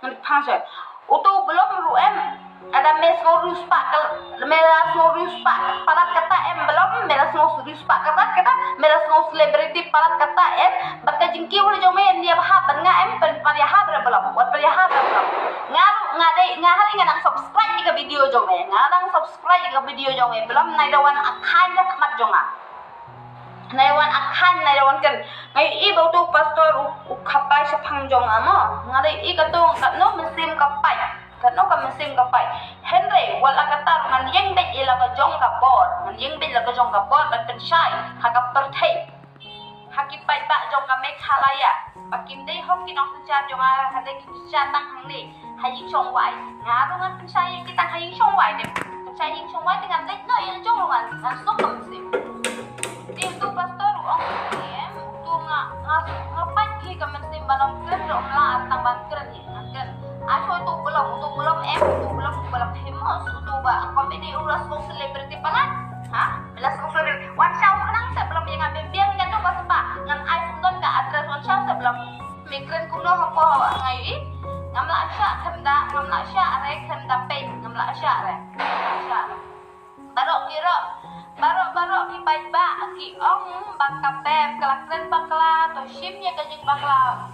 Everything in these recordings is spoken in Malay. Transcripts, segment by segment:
Pasal. Utu belum ru em. Ada mesorius pak, mesorius pak. Parat kata em belum, mesorius pak kata, mesorius selebriti parat kata em. Baka jengki wala jome dia bahap nga em pariha belum. Wat pariha belum. Ngahari ngadang subscribe ke video jome. Ngadang subscribe ke video jome. Belum naidawan akan dah kemat jonga. Naidawan akan naidawan kan. Ngai I bau tu pastor kapai sepang jonga mo. Ngai I katong katno mesim kapai. Katno ka mesim kapai. Henry wala katar man yang dek ila ka jong ka bor. Man yang dek ila ka jong ka bor ban pensyai hakap perthai. Hakip pai pak jong ka Meghalaya. Pakim dei hok kinong sencar jong ala hadai kincan tang hang ni. Hayi chong wai. Ngaru ngan pensyai yang kita hayi chong wai de. Pensyai yang chong wai dengan dek no yang jong ngan sok ka mesim. Tim tu pastor ong em tu ngapat ki ka mesim balong kren ro la tang ban kren ni ngan. Aso tu belum em tu belum famous tu ba komedi ulas kong selebriti palat. Ha? Belas kong selebriti. Wan Xiao kenang sebelum yang ambil biang kan tu pas pa ngan iPhone ka address Wan Xiao sebelum migran kuno hako ngai ngamla asya khanda ngamla asya re khanda pe ngamla asya re. Barok kira barok ki baik ba ki ong bakapem kelakren bakla to shimnya kajing bakla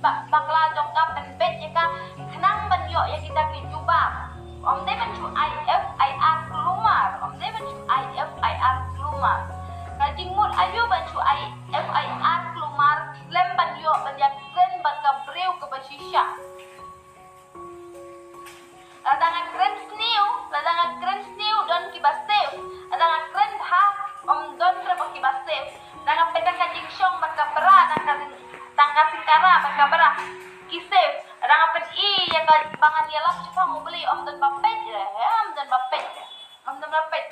bakla jong ka penpet ya ka kenang banyo ya kita ki cuba om de ban cu IFIR keluar om de ban cu IFIR keluar kajing mut ayu ban cu IFIR keluar lem banyo banyak kren bakabreu ke basisya ladangan kren sniu don kibasew ladangan kren bha om don reba kibasew dangan petak kajing syong bakabra tangka singkara bakabra kisew dangan pen I ya ka bangan dia lap cepa mau beli om don bapet ya om don bapet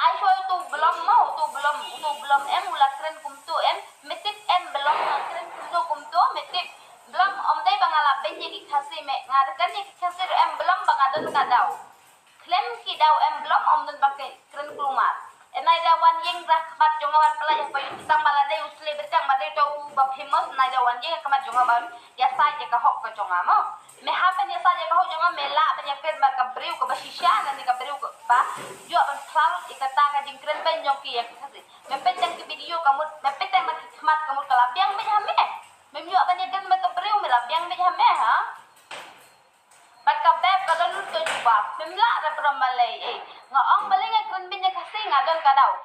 ai show tu belum em ulah keren kum tu em metip em belum keren kum tu metip belum om dai bangala benye ki khasi me ngarkan ni ki khasi em belum bangadon kadau klem ki dau em belum om don pakai keren kulumar enai da wan yeng rak bat jongawan pelai yang payu tang balade usle bertang balade to ba famous nai da wan yeng kamat jongawan ya sai je ka hok ka jongamo me hapen ya sai je ka hok jonga mela banyak keren ba ka breu ka basisya nan ka breu ka ba jo ban selalu ikata ka jing keren ben joki ya khasi me petang ki video kamu me petang ma khmat kamu kala biang be hame me myo banyak keren me ka breu me la biang be hame ha Bakabeb kadon tu juba. Memla ada peramalai. Ngaong balik keren binya kasih ngadon kadau.